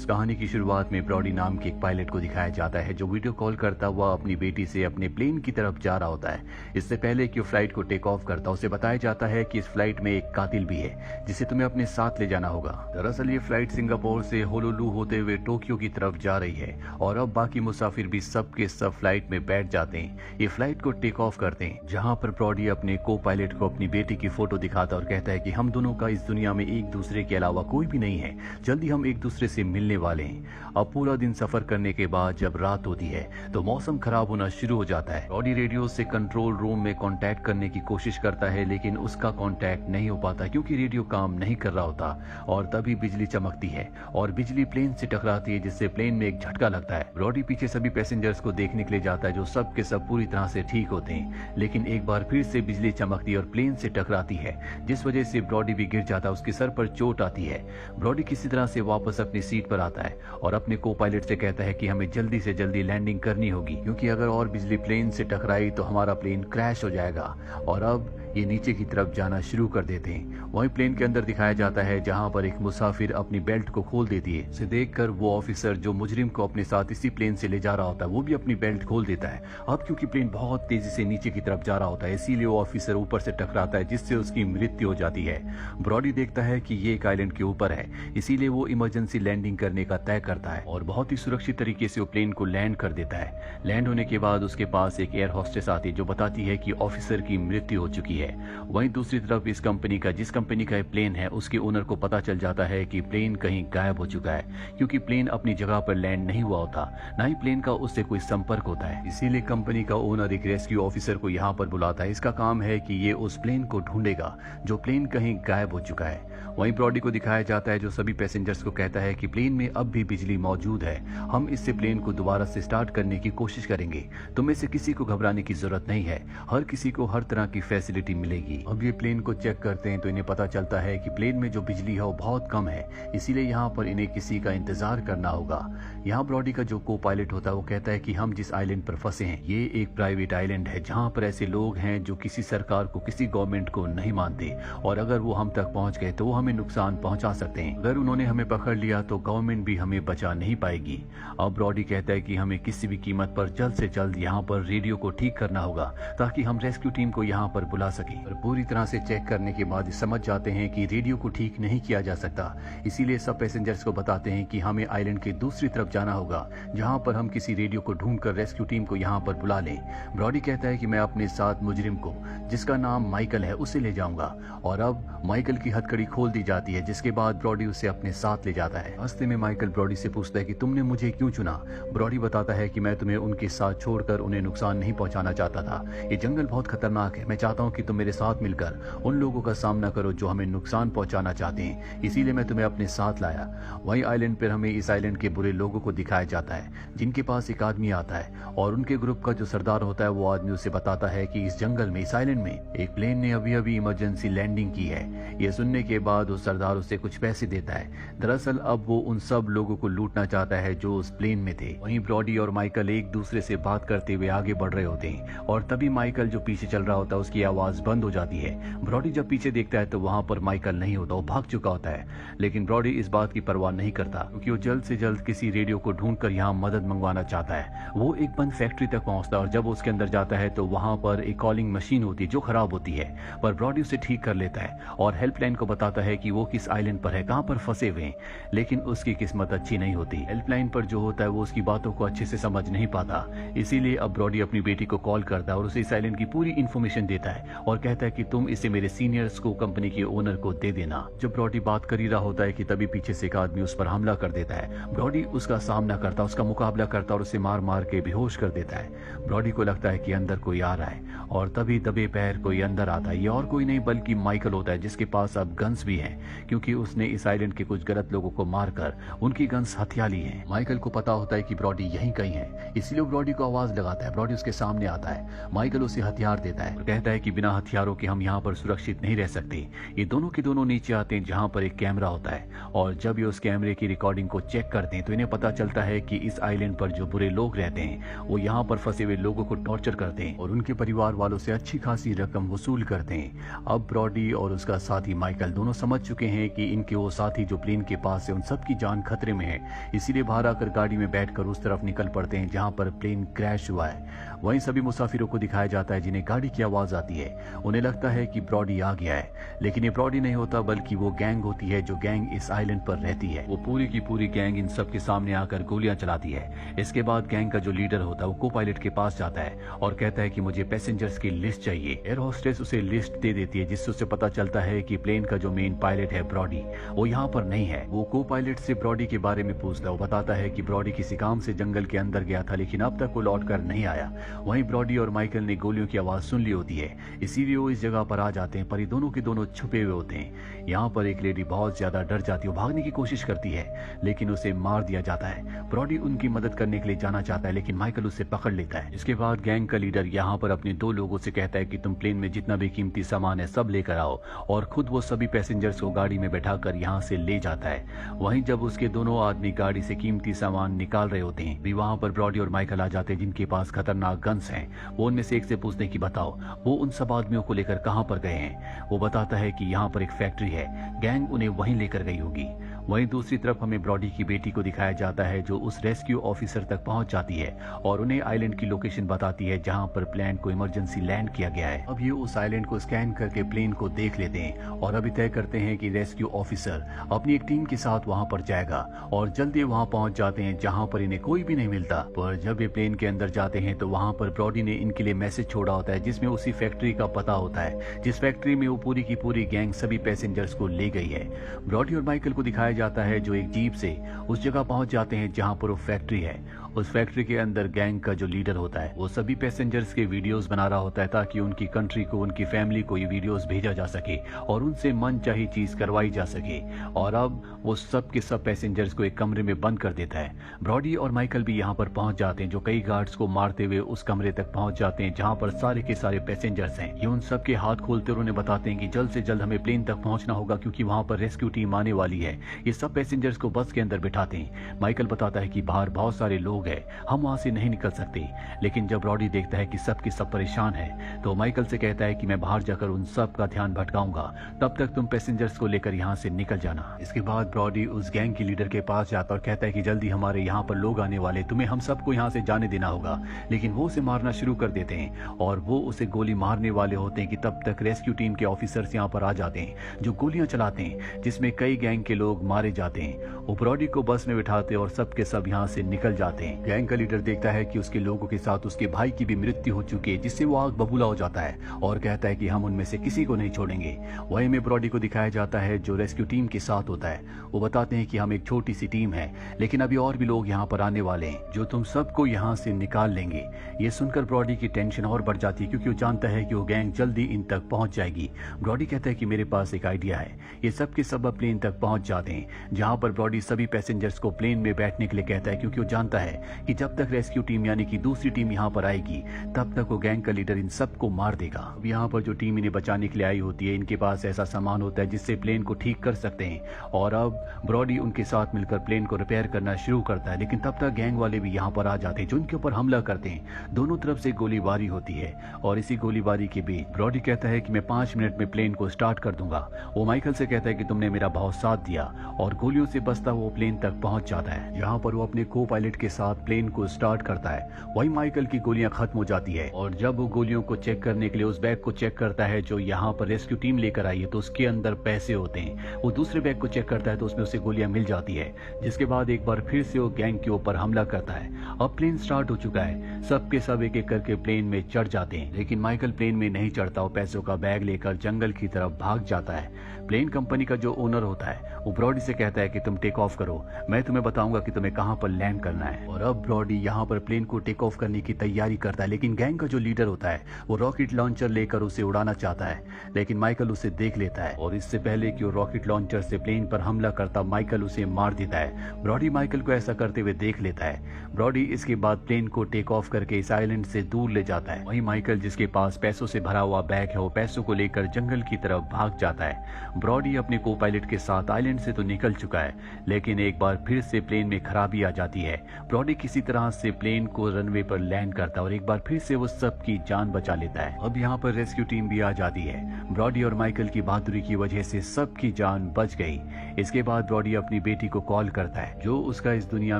इस कहानी की शुरुआत में ब्रॉडी नाम के एक पायलट को दिखाया जाता है जो वीडियो कॉल करता हुआ अपनी बेटी से अपने प्लेन की तरफ जा रहा होता है। इससे पहले कि वो फ्लाइट को टेक ऑफ करता, उसे बताया जाता है कि इस फ्लाइट में एक कातिल भी है जिसे तुम्हें अपने साथ ले जाना होगा। दरअसल ये फ्लाइट सिंगापुर से होनोलुलु होते हुए टोक्यो की तरफ जा रही है और अब बाकी मुसाफिर भी सब के सब फ्लाइट में बैठ जाते हैं। ये फ्लाइट को टेक ऑफ करते हैं, जहाँ पर ब्रॉडी अपने को पायलट को अपनी बेटी की फोटो दिखाता और कहता है कि हम दोनों का इस दुनिया में एक दूसरे के अलावा कोई भी नहीं है, जल्दी हम एक दूसरे से मिलने वाले हैं। अब पूरा दिन सफर करने के बाद जब रात होती है तो मौसम खराब होना शुरू हो जाता है। ब्रॉडी रेडियो से कंट्रोल रूम में कांटेक्ट करने की कोशिश करता है, लेकिन उसका कांटेक्ट नहीं हो पाता क्योंकि रेडियो काम नहीं कर रहा होता। और तभी बिजली चमकती है और बिजली प्लेन से टकराती है, जिससे प्लेन में एक झटका लगता है। ब्रॉडी पीछे सभी पैसेंजर्स को देखने के लिए जाता है जो सब के सब पूरी तरह से ठीक होते हैं, लेकिन एक बार फिर से बिजली चमकती है और प्लेन से टकराती है, जिस वजह से ब्रॉडी भी गिर जाता है। उसके सर पर चोट आती है। ब्रॉडी किसी तरह से वापस अपनी सीट पर आता है और अपने को पायलट से कहता है कि हमें जल्दी से जल्दी लैंडिंग करनी होगी, क्योंकि अगर और बिजली प्लेन से टकराई तो हमारा प्लेन क्रैश हो जाएगा। और अब ये नीचे की तरफ जाना शुरू कर देते हैं। वहीं प्लेन के अंदर दिखाया जाता है जहां पर एक मुसाफिर अपनी बेल्ट को खोल देती है। इसे देखकर वो ऑफिसर जो मुजरिम को अपने साथ इसी प्लेन से ले जा रहा होता है, वो भी अपनी बेल्ट खोल देता है। अब क्योंकि प्लेन बहुत तेजी से नीचे की तरफ जा रहा होता है, इसीलिए वो ऑफिसर ऊपर से टकराता है, जिससे उसकी मृत्यु हो जाती है। ब्रॉडी देखता है कि ये एक आइलैंड के ऊपर है, इसीलिए वो इमरजेंसी लैंडिंग करने का तय करता है और बहुत ही सुरक्षित तरीके से वो प्लेन को लैंड कर देता है। लैंड होने के बाद उसके पास एक एयर होस्टेस आती है जो बताती है कि ऑफिसर की मृत्यु हो चुकी है। वहीं दूसरी तरफ इस कंपनी का, जिस कंपनी का प्लेन है, उसके ओनर को पता चल जाता है कि प्लेन कहीं गायब हो चुका है, क्योंकि प्लेन अपनी जगह पर लैंड नहीं हुआ होता, ना ही प्लेन का उससे कोई संपर्क होता है। इसीलिए कंपनी का ओनर एक रेस्क्यू ऑफिसर को यहाँ पर बुलाता है। इसका काम है कि ये उस प्लेन को ढूंढेगा जो प्लेन कहीं गायब हो चुका है। वहीं ब्रॉडी को दिखाया जाता है जो सभी पैसेंजर्स को कहता है कि प्लेन में अब भी बिजली मौजूद है, हम इससे प्लेन को दोबारा से स्टार्ट करने की कोशिश करेंगे। तुम्हें से किसी को घबराने की जरूरत नहीं है, हर किसी को हर तरह की फैसिलिटी मिलेगी। अब ये प्लेन को चेक करते हैं तो इन्हें पता चलता है कि प्लेन में जो बिजली है वो बहुत कम है, इसीलिए यहाँ पर इन्हें किसी का इंतजार करना होगा। यहाँ ब्रॉडी का जो को पायलट होता है वो कहता है कि हम जिस आइलैंड पर फंसे हैं ये एक प्राइवेट आइलैंड है, जहाँ पर ऐसे लोग हैं जो किसी सरकार को, किसी गवर्नमेंट को नहीं मानते, और अगर वो हम तक पहुंच गए तो वो हमें नुकसान पहुंचा सकते हैं। अगर उन्होंने हमें पकड़ लिया तो गवर्नमेंट भी हमें बचा नहीं पाएगी। अब ब्रॉडी कहता है कि हमें किसी भी कीमत पर जल्द से जल्द यहाँ पर रेडियो को ठीक करना होगा ताकि हम रेस्क्यू टीम को यहाँ पर बुला सकें। और पूरी तरह से चेक करने के बाद समझ जाते हैं कि रेडियो को ठीक नहीं किया जा सकता, इसीलिए सब पैसेंजर्स को बताते हैं कि हमें आइलैंड के दूसरी तरफ जाना होगा, जहाँ पर हम किसी रेडियो को ढूंढकर रेस्क्यू टीम को यहाँ पर बुला लें। ब्रॉडी कहता है कि मैं अपने साथ मुजरिम को, जिसका नाम माइकल है, उसे ले जाऊंगा। और अब माइकल की हथकड़ी खोल दी जाती है, जिसके बाद ब्रॉडी उसे अपने साथ ले जाता है। रास्ते में माइकल ब्रॉडी से पूछता है कि तुमने मुझे क्यों चुना। ब्रॉडी बताता है कि मैं तुम्हें उनके साथ छोड़कर उन्हें नुकसान नहीं पहुंचाना चाहता था। ये जंगल बहुत खतरनाक है, मैं चाहता हूं कि तुम मेरे साथ मिलकर उन लोगों का सामना करो जो हमें नुकसान पहुंचाना चाहते हैं, इसीलिए मैं तुम्हें अपने साथ लाया। वहीं आइलैंड पर हमें इस आइलैंड के बुरे लोगों को दिखाया जाता है, जिनके पास एक आदमी आता है और उनके ग्रुप का जो सरदार होता है वो आदमी उसे बताता है कि इस जंगल में, इस आइलैंड में एक प्लेन ने अभी अभी इमरजेंसी लैंडिंग की है। ये सुनने के बाद उस सरदार उसे कुछ पैसे देता है। दरअसल अब वो उन सब लोगों को लूटना चाहता है जो उस प्लेन में थे। वहीं ब्रॉडी और माइकल एक दूसरे से बात करते हुए आगे बढ़ रहे होते हैं और तभी माइकल जो पीछे चल रहा होता है उसकी आवाज बंद हो जाती है। ब्रॉडी जब पीछे देखता है तो वहां पर माइकल नहीं होता, वो भाग चुका होता है। लेकिन ब्रॉडी इस बात की परवाह नहीं करता, क्योंकि वो जल्द से जल्द किसी रेडियो को ढूंढकर यहाँ मदद मंगवाना चाहता है। वो एक बंद फैक्ट्री तक पहुंचता है और जब उसके अंदर जाता है तो वहां पर एक कॉलिंग मशीन होती है जो खराब होती है, पर ब्रॉडी उसे ठीक कर लेता है और हेल्पलाइन को बताता है कि वो किस आइलैंड पर है, कहां पर फंसे हुए हैं। लेकिन उसकी किस्मत अच्छी नहीं होती। हेल्पलाइन पर जो होता है वो उसकी बातों को अच्छे से समझ नहीं पाता, इसीलिए अब ब्रॉडी अपनी बेटी को कॉल करता है और उसे इस आइलैंड की पूरी इन्फॉर्मेशन देता है और कहता है कि तुम इसे मेरे सीनियर्स को, कंपनी के ओनर को दे देना। जब ब्रॉडी बात कर ही रहा होता है कि तभी पीछे से एक आदमी उस पर हमला कर देता है। ब्रॉडी उसका सामना करता, उसका मुकाबला करता और उसे मार मार के बेहोश कर देता है। ब्रॉडी को लगता है कि अंदर कोई आ रहा है और तभी दबे पैर कोई अंदर आता है। ये और कोई नहीं बल्कि माइकल होता है, जिसके पास अब गन्स भी हैं, क्योंकि उसने इस आइलैंड के कुछ गलत लोगों को मारकर उनकी गन्स हथिया ली है। माइकल को पता होता है कि ब्रॉडी यहीं कहीं है, इसलिए वो ब्रॉडी को आवाज लगाता है। ब्रॉडी उसके सामने आता है, माइकल उसे हथियार देता है और कहता है कि बिना हथियारों के हम यहाँ पर सुरक्षित नहीं रह सकते। ये दोनों के दोनों नीचे आते हैं जहाँ पर एक कैमरा होता है और जब ये उस कैमरे की रिकॉर्डिंग को चेक करते हैं तो इन्हें पता चलता है कि इस आइलैंड पर जो बुरे लोग रहते हैं वो यहाँ पर फंसे हुए लोगों को टॉर्चर करते हैं और उनके परिवार वालों से अच्छी खासी रकम वसूल करते हैं। अब ब्रॉडी और उसका साथी माइकल दोनों समझ चुके हैं कि इनके वो साथी जो प्लेन के पास है उन सब की जान जान खतरे में है, इसीलिए बाहर आकर गाड़ी में बैठकर उस तरफ निकल पड़ते हैं जहां पर प्लेन क्रैश हुआ है। वहीं सभी मुसाफिरों को दिखाया जाता है जिन्हें गाड़ी की आवाज आती है। उन्हें लगता है कि ब्रॉडी आ गया है, लेकिन ये ब्रॉडी नहीं होता बल्कि वो गैंग होती है जो गैंग इस आइलैंड पर रहती है। वो पूरी की पूरी गैंग इन सब के सामने आकर गोलियां चलाती है। इसके बाद गैंग का जो लीडर होता है वो को पायलट के पास जाता है और कहता है कि मुझे पैसेंजर्स की लिस्ट चाहिए। एयर होस्टेस उसे लिस्ट दे देती है जिससे उसे पता चलता है कि प्लेन का जो मेन पायलट है ब्रॉडी, वो यहाँ पर नहीं है। वो को पायलट से ब्रॉडी के बारे में पूछता है। वो बताता है कि ब्रॉडी किसी काम से जंगल के अंदर गया था, लेकिन अब तक वो लौट कर नहीं आया। वहीं ब्रॉडी और माइकल ने गोलियों की आवाज सुन ली होती है, इसीलिए वो इस जगह पर आ जाते हैं, पर ये दोनों के दोनों छुपे हुए होते हैं। यहाँ पर एक लेडी बहुत ज्यादा डर जाती है, भागने की कोशिश करती है लेकिन उसे मार दिया जाता है। ब्रॉडी उनकी मदद करने के लिए जाना चाहता है लेकिन माइकल उसे पकड़ लेता है। इसके बाद गैंग का लीडर यहाँ पर अपने 2 लोगों से कहता है कि तुम प्लेन में जितना भी कीमती सामान है सब लेकर आओ, और खुद वो सभी पैसेंजर्स को गाड़ी में बैठाकर यहाँ से ले जाता है। वहीं जब उसके दोनों आदमी गाड़ी से कीमती सामान निकाल रहे होते हैं, भी वहाँ पर ब्रॉडी और माइकल आ जाते हैं जिनके पास खतरनाक गन्स हैं। वो उनमें से एक से पूछते हैं कि बताओ वो उन सब आदमियों को लेकर कहाँ पर गए हैं। वो बताता है कि यहाँ पर एक फैक्ट्री है, गैंग उन्हें वहीं लेकर गई होगी। वहीं दूसरी तरफ हमें ब्रॉडी की बेटी को दिखाया जाता है जो उस रेस्क्यू ऑफिसर तक पहुंच जाती है और उन्हें आइलैंड की लोकेशन बताती है जहां पर प्लेन को इमरजेंसी लैंड किया गया है। अब ये उस आइलैंड को स्कैन करके प्लेन को देख लेते हैं और अभी तय करते हैं कि रेस्क्यू ऑफिसर अपनी एक टीम के साथ वहां पर जाएगा और जल्दी वहां पहुंच जाते हैं जहां पर इन्हें कोई भी नहीं मिलता। पर जब ये प्लेन के अंदर जाते हैं तो वहां पर ब्रॉडी ने इनके लिए मैसेज छोड़ा होता है जिसमें उसी फैक्ट्री का पता होता है जिस फैक्ट्री में वो पूरी की पूरी गैंग सभी पैसेंजर्स को ले गई है। ब्रॉडी और माइकल को दिखाया जाता है जो एक जीप से उस जगह पहुंच जाते हैं जहां पर वो फैक्ट्री है। उस फैक्ट्री के अंदर गैंग का जो लीडर होता है वो सभी पैसेंजर्स के वीडियोस बना रहा होता है ताकि उनकी कंट्री को, उनकी फैमिली को ये वीडियोस भेजा जा सके और उनसे मनचाही चीज करवाई जा सके। और अब वो सब के सब पैसेंजर्स को एक कमरे में बंद कर देता है। ब्रॉडी और माइकल भी यहाँ पर पहुंच जाते हैं जो कई गार्ड्स को मारते हुए उस कमरे तक पहुंच जाते हैं जहाँ पर सारे के सारे पैसेंजर्स हैं। ये उन सब के हाथ खोलते और उन्हें बताते हैं कि जल्द से जल्द हमें प्लेन तक पहुंचना होगा क्योंकि वहां पर रेस्क्यू टीम आने वाली है। ये सब पैसेंजर्स को बस के अंदर बिठाते हैं। माइकल बताता है कि बाहर बहुत सारे लोग हैं, हम वहां से नहीं निकल सकते। लेकिन जब ब्रॉडी देखता है कि सब के सब परेशान है तो माइकल से कहता है कि मैं बाहर जाकर उन सब का ध्यान भटकाऊंगा, तब तक तुम पैसेंजर्स को लेकर यहाँ से निकल जाना। इसके बाद ब्रॉडी उस गैंग के लीडर के पास जाता और कहता है कि जल्दी हमारे यहाँ पर लोग आने वाले, तुम्हें हम सबको यहाँ से जाने देना होगा। लेकिन वो उसे मारना शुरू कर देते हैं और वो उसे गोली मारने वाले होते हैं कि तब तक रेस्क्यू टीम के ऑफिसर्स यहाँ पर आ जाते हैं जो गोलियां चलाते हैं जिसमें कई गैंग के लोग मारे जाते हैं। वो ब्रॉडी को बस में बिठाते और सब के सब यहाँ से निकल जाते हैं। गैंग का लीडर देखता है कि उसके लोगों के साथ उसके भाई की भी मृत्यु हो चुकी है जिससे वो आग बबूला हो जाता है और कहता है कि हम उनमें से किसी को नहीं छोड़ेंगे। वहीं में ब्रॉडी को दिखाया जाता है जो रेस्क्यू टीम के साथ होता है। वो बताते हैं कि हम एक छोटी सी टीम है लेकिन अभी और भी लोग यहाँ पर आने वाले हैं जो तुम सबको यहाँ से निकाल लेंगे। ये सुनकर ब्रॉडी की टेंशन और बढ़ जाती है क्योंकि वो जानता है कि वो गैंग जल्दी इन तक पहुंच जाएगी। ब्रॉडी कहता है कि मेरे पास एक आइडिया है। ये सब के सब प्लेन तक पहुंच जाते हैं जहां पर ब्रॉडी सभी पैसेंजर्स को प्लेन में बैठने के लिए कहता है क्योंकि वो जानता है कि जब तक रेस्क्यू टीम यानी कि दूसरी टीम यहाँ पर आएगी तब तक वो गैंग का लीडर इन सबको मार देगा। अब यहाँ पर जो टीम इन्हें बचाने के लिए आई होती है इनके पास ऐसा सामान होता है जिससे प्लेन को ठीक कर सकते हैं और अब ब्रॉडी उनके साथ मिलकर प्लेन को रिपेयर करना शुरू करता है। लेकिन तब तक गैंग वाले भी यहाँ पर आ जाते हैं जो उनके ऊपर हमला करते हैं। दोनों तरफ से गोलीबारी होती है और इसी गोलीबारी के बीच ब्रॉडी कहता है कि मैं 5 मिनट में प्लेन को स्टार्ट कर दूंगा। वो माइकल से कहता है कि तुमने मेरा बहुत साथ दिया और गोलियों से बचता वो प्लेन तक पहुंच जाता है। यहाँ पर वो अपने को पायलट के साथ प्लेन को स्टार्ट करता है। वही माइकल की गोलियां खत्म हो जाती है और जब वो गोलियों को चेक करने के लिए उस बैग को चेक करता है जो यहाँ पर रेस्क्यू टीम लेकर आई है तो उसके अंदर पैसे होते हैं। वो दूसरे बैग को चेक करता है तो उसमें उसे गोलियां मिल जाती है जिसके बाद एक बार फिर से वो गैंग के ऊपर हमला करता है। अब प्लेन स्टार्ट हो चुका है, सबके सब एक एक करके प्लेन में चढ़ जाते हैं लेकिन माइकल प्लेन में नहीं चढ़ता। वो पैसों का बैग लेकर जंगल की तरफ भाग जाता है। प्लेन कंपनी का जो ओनर होता है वो ब्रॉडी से कहता है कि तुम टेक ऑफ करो, मैं तुम्हें बताऊंगा कि तुम्हें कहां पर लैंड करना है। और अब ब्रॉडी यहां पर प्लेन को टेक ऑफ करने की तैयारी करता है लेकिन गैंग का जो लीडर होता है वो रॉकेट लॉन्चर लेकर उसे उड़ाना चाहता है लेकिन माइकल उसे देख लेता है और इससे पहले कि वो रॉकेट लॉन्चर से प्लेन पर हमला करता माइकल उसे मार देता है। ब्रॉडी माइकल को ऐसा करते हुए देख लेता है। ब्रॉडी ब्रॉडी इसके बाद प्लेन को टेक ऑफ करके इस आइलैंड से दूर ले जाता है। वहीं माइकल, जिसके पास पैसों से भरा हुआ बैग है, वो पैसों को लेकर जंगल की तरफ भाग जाता है। ब्रॉडी अपने को पायलट के साथ आइलैंड से तो निकल चुका है, लेकिन एक बार फिर से प्लेन में खराबी आ जाती है। ब्रॉडी किसी तरह से प्लेन को रनवे पर लैंड करता है और एक बार फिर से वो सबकी जान बचा लेता है। अब यहाँ पर रेस्क्यू टीम भी आ जाती है। ब्रॉडी और माइकल की बहादुरी की वजह से सबकी जान बच गई। इसके बाद ब्रॉडी अपनी बेटी को कॉल करता है, जो उसका इस दुनिया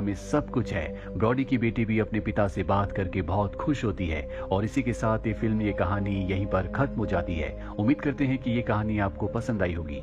में सब कुछ है। ब्रॉडी की बेटी भी अपने पिता से बात करके बहुत खुश होती है और इसी के साथ ये फिल्म, ये कहानी यहीं पर खत्म हो जाती है। उम्मीद करते हैं कि ये कहानी आपको पसंद आई होगी।